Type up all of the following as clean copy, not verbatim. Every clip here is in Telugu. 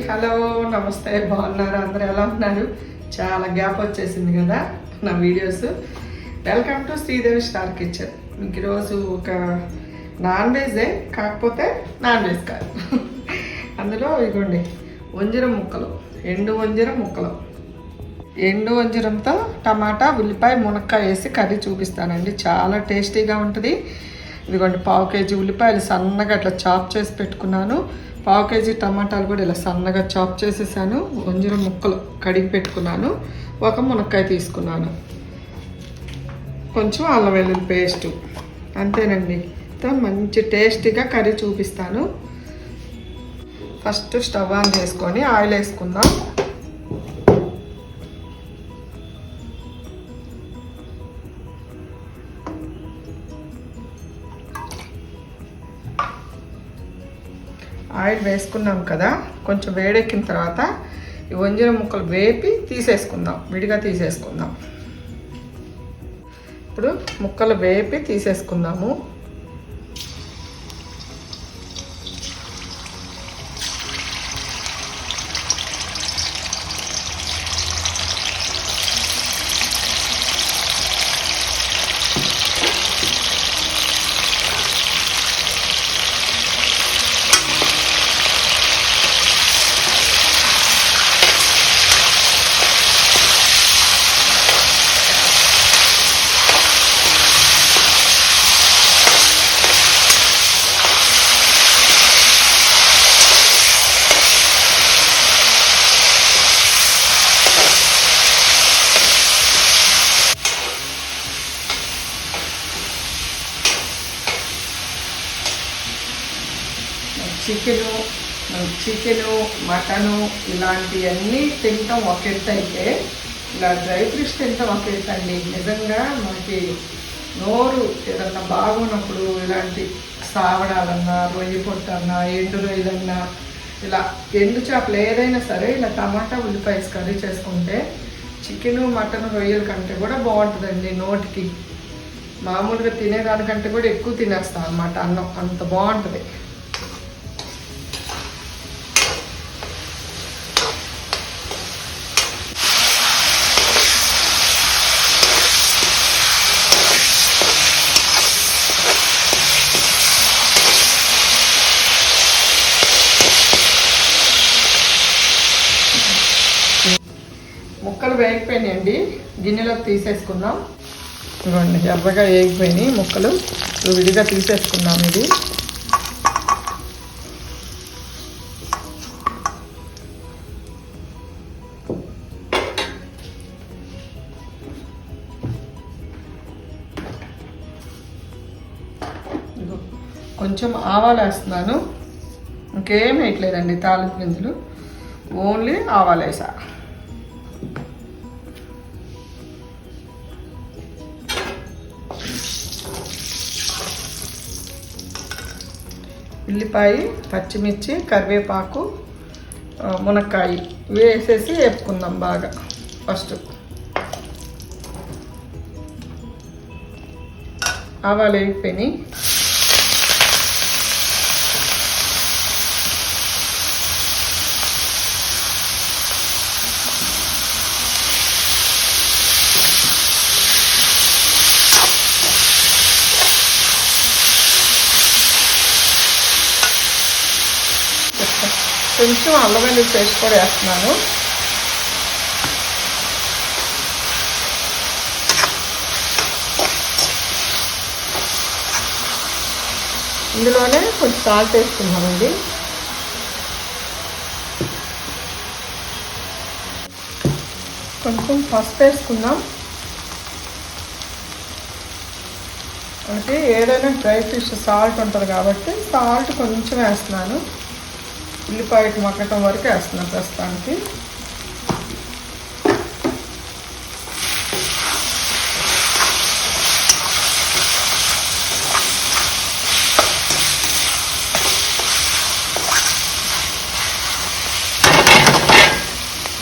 హలో నమస్తే, బాగున్నారు? అందరూ ఎలా ఉన్నారు? చాలా గ్యాప్ వచ్చేసింది కదా నా videos. Welcome to Sridevi star kitchen. మీకు ఈరోజు ఒక నాన్ వెజే, కాకపోతే నాన్ వెజ్ కాదు. అందులో ఇగోండి వంజరం ముక్కలు, ఎండు వంజరం ముక్కలు, ఎండు వంజరంతో టమాటా, ఉల్లిపాయ, మునక్కాయ వేసి కర్రీ చూపిస్తానండి. చాలా టేస్టీగా ఉంటుంది. ఇదిగోండి 1/2 కేజీ ఉల్లిపాయలు సన్నగా అట్లా చాప్ చేసి పెట్టుకున్నాను. 1/2 కేజీ టమాటాలు కూడా ఇలా సన్నగా చాప్ చేసేసాను. వంజరం ముక్కలు కడిగి పెట్టుకున్నాను. ఒక మునక్కాయ తీసుకున్నాను. కొంచెం అల్లం వెల్లుల్లి పేస్టు, అంతేనండి. మంచి టేస్టీగా కర్రీ చూపిస్తాను. ఫస్ట్ స్టవ్ ఆన్ చేసుకొని ఆయిల్ వేసుకుందాం. ఆయిల్ వేసుకున్నాం కదా, కొంచెం వేడెక్కిన తర్వాత ఈ వంజరం ముక్కలు వేపి తీసేసుకుందాం, విడిగా తీసేసుకుందాం. ఇప్పుడు ముక్కలు వేపి తీసేసుకుందాము. చికెను, మటను ఇలాంటివన్నీ తింటాం ఒక ఎత్తు అయితే, ఇలా డ్రై ఫిష్ తింటాం ఒక ఎత్తు అండి. నిజంగా మనకి నోరు ఏదన్నా బాగున్నప్పుడు ఇలాంటి సావడాలన్నా, రొయ్యి పొట్టన్నా, ఎండు రొయ్యలన్నా, ఇలా ఎండు చేపలు ఏదైనా సరే ఇలా టమాటా ఉల్లిపాయ కర్రీ చేసుకుంటే చికెను, మటన్, రొయ్యల కంటే కూడా బాగుంటుందండి. నోటికి మామూలుగా తినేదానికంటే కూడా ఎక్కువ తినేస్తాం అన్నమాట అన్నం, అంత బాగుంటుంది. ముక్కలు వేగిపోయినాయండి, గిన్నెలోకి తీసేసుకుందాం. ఇవ్వండి ఎర్రగా వేగిపోయినాయి ముక్కలు, విడిగా తీసేసుకుందాం. ఇది కొంచెం ఆవాలు వేస్తున్నాను, ఇంకేం వేయట్లేదండి. తాలింపు గింజలు, ఓన్లీ ఆవాలు వేసా. ఉల్లిపాయ, పచ్చిమిర్చి, కరివేపాకు, మునక్కాయ వేసేసి వేపుకుందాం బాగా. ఫస్ట్ ఆవాలు వేగిపోయినాయి. కొంచెం అల్లం వెల్లుల్లి పేస్ట్ కూడా వేస్తున్నాను. ఇందులోనే కొంచెం సాల్ట్ వేసుకున్నామండి. కొంచెం పసుపు వేసుకుందాం. అంటే ఏదైనా డ్రై ఫిష్ సాల్ట్ ఉంటుంది కాబట్టి సాల్ట్ కొంచెం వేస్తున్నాను. ఉల్లిపాయకి మగ్గటం వరకు వేస్తున్నాను ప్రస్తుతానికి.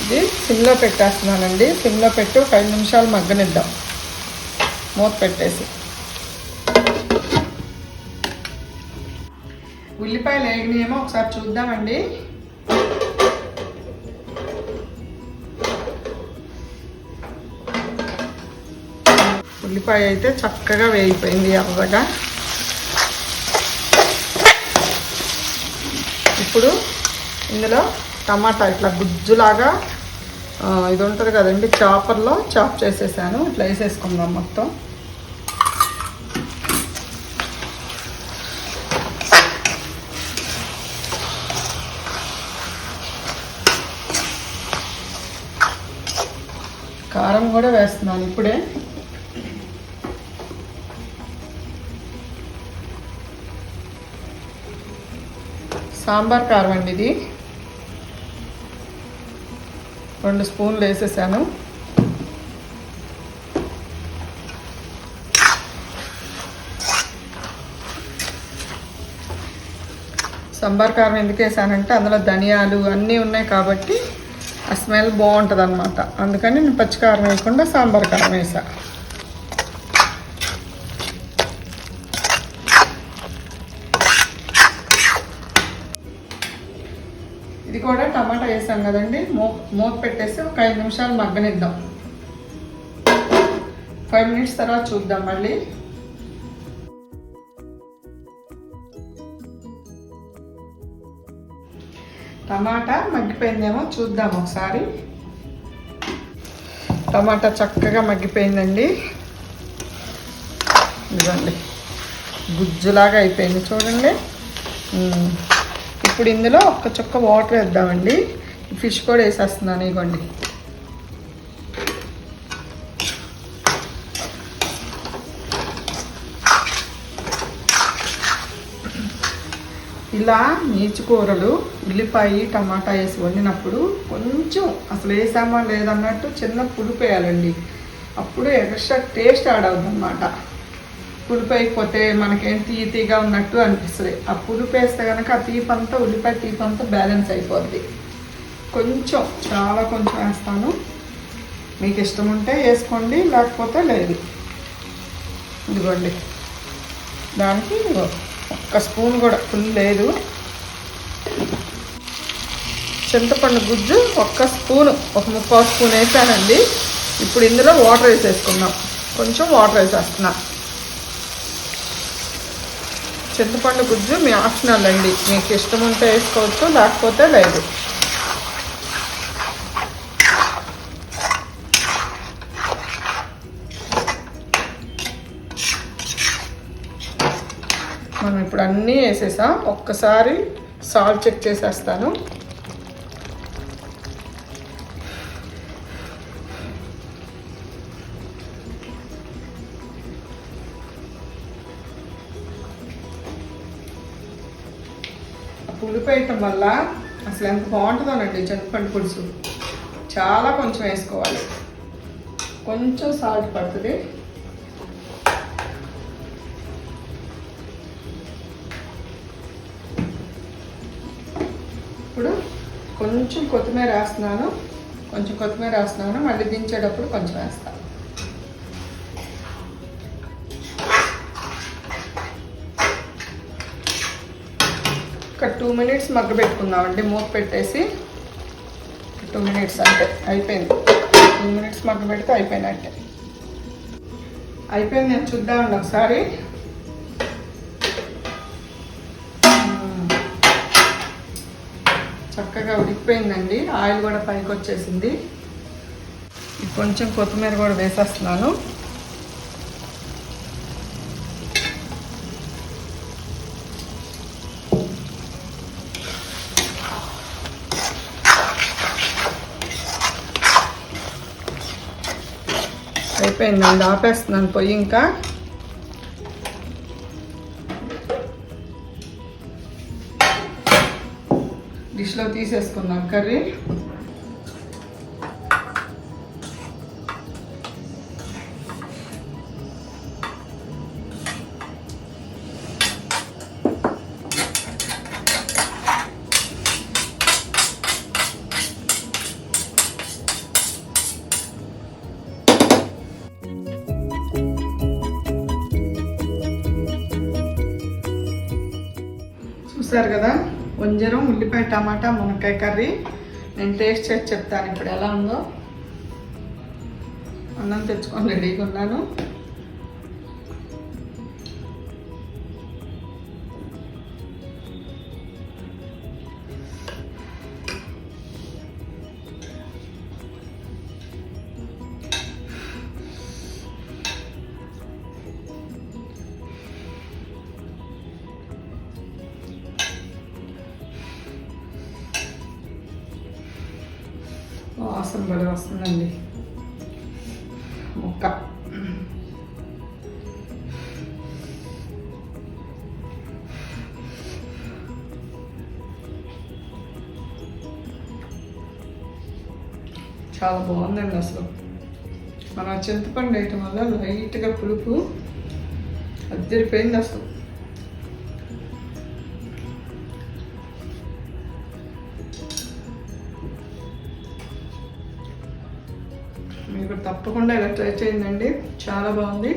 ఇది సిమ్లో పెట్టేస్తున్నానండి. సిమ్లో పెట్టి ఒక 5 నిమిషాలు మగ్గనిద్దాం మూత పెట్టేసి. ఉల్లిపాయలు వేగినాయేమో ఒకసారి చూద్దామండి. ఉల్లిపాయ అయితే చక్కగా వేగిపోయింది ఎర్రగా. ఇప్పుడు ఇందులో టమాటా ఇట్లా గుజ్జులాగా ఇది ఉంటుంది కదండి, చాపర్లో చాప్ చేసేసాను. ఇట్లా వేసేసుకుందాం మొత్తం. కారం కూడా వేస్తున్నాను ఇప్పుడే. సాంబార్ కారం అండి ఇది, 2 స్పూన్లు వేసేసాను. సాంబార్ కారం ఎందుకు వేసానంటే అందులో ధనియాలు అన్నీ ఉన్నాయి కాబట్టి ఆ స్మెల్ బాగుంటుంది అన్నమాట. అందుకని నేను పచ్చికారం వేయకుండా సాంబార్ కారం వేసా. ఇది కూడా టమాటా వేసాం కదండి, మూత పెట్టేసి ఒక 5 నిమిషాలు మగ్గనిద్దాం. 5 మినిట్స్ తర్వాత చూద్దాం మళ్ళీ. టమాటా మగ్గిపోయిందేమో చూద్దాం ఒకసారి. టమాటా చక్కగా మగ్గిపోయిందండి. ఇదిగోండి గుజ్జులాగా అయిపోయింది చూడండి. ఇప్పుడు ఇందులో ఒక చుక్క వాటర్ వేద్దామండి. ఫిష్ కూడా వేసేస్తున్నాను. ఇవ్వండి, ఇలా నీచుకూరలు ఉల్లిపాయ టమాటా వేసి వండినప్పుడు కొంచెం అసలు వేసామా లేదన్నట్టు చిన్న పులుపు వేయాలండి. అప్పుడు ఎక్స్ట్రా టేస్ట్ యాడ్ అవుతుంది అన్నమాట. పులుపు అయిపోతే మనకేం తీగా ఉన్నట్టు అనిపిస్తుంది. ఆ పులుపు వేస్తే కనుక ఆ తీపంతా ఉల్లిపాయ తీపంతా బ్యాలెన్స్ అయిపోద్ది. కొంచెం చాలా కొంచెం వేస్తాను. మీకు ఇష్టం ఉంటే వేసుకోండి, లేకపోతే లేదు. ఇదిగోండి, దానికి 1 స్పూన్ కూడా ఫుల్ లేదు. చింతపండు గుజ్జు 1 స్పూను, 1/3 స్పూన్ వేసానండి. ఇప్పుడు ఇందులో వాటర్ వేసేసుకుందాం. కొంచెం వాటర్ వేసేస్తున్నా. చింతపండు గుజ్జు మీ ఆప్షనల్ అండి, మీకు ఇష్టం ఉంటే వేసుకోవచ్చు, లేకపోతే లేదు. మనం ఇప్పుడు అన్నీ వేసేసాం. ఒక్కసారి సాల్ట్ చెక్ చేసేస్తాను. పులుపు వేయటం వల్ల అసలు ఎంత బాగుంటుందోనండి చింతపండు పులుసు. చాలా కొంచెం వేసుకోవాలి, కొంచెం సాల్ట్ పడుతుంది. ఇప్పుడు కొంచెం కొత్తిమీర వేస్తున్నాను. మళ్ళీ దించేటప్పుడు కొంచెం వేస్తాను. ఒక 2 మినిట్స్ మగ్గబెట్టుకుందామండి. మూత పెట్టేసి 2 మినిట్స్ అంటే అయిపోయింది. 2 మినిట్స్ మగ్గబెడితే అయిపోయినట్టే. అయిపోయింది, నేను చూద్దామండి ఒకసారి. చక్కగా ఉడికిపోయిందండి. ఆయిల్ కూడా పైకి వచ్చేసింది. కొంచెం కొత్తిమీర కూడా వేసేస్తున్నాను. అయిపోయిందండి, ఆపేస్తున్నాను పొయ్యి. ఇంకా డిష్లో తీసేసుకుందాం కర్రీ. చూసారు కదా, వంజరం ఉల్లిపాయ టమాటా మునక్కాయ కర్రీ. నేను టేస్ట్ చేసి చెప్తాను ఇప్పుడు ఎలా ఉందో. అన్నం తెచ్చుకొని రెడీగా ఉన్నాను. వాసన భలే వస్తుందండి. ముక్క చాలా బాగుందండి. అసలు మన చింతపండు వేయటం వల్ల లైట్గా పులుపు అద్దరిపోయింది అసలు. మీకు తప్పకుండా ఇలా ట్రై చేయండి, చాలా బాగుంది.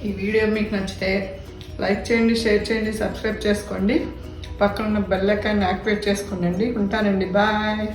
ఈ వీడియో మీకు నచ్చితే లైక్ చేయండి, షేర్ చేయండి, సబ్స్క్రైబ్ చేసుకోండి. పక్కన ఉన్న బెల్ ఐకాన్ని యాక్టివేట్ చేసుకోండి. ఉంటానండి, బాయ్.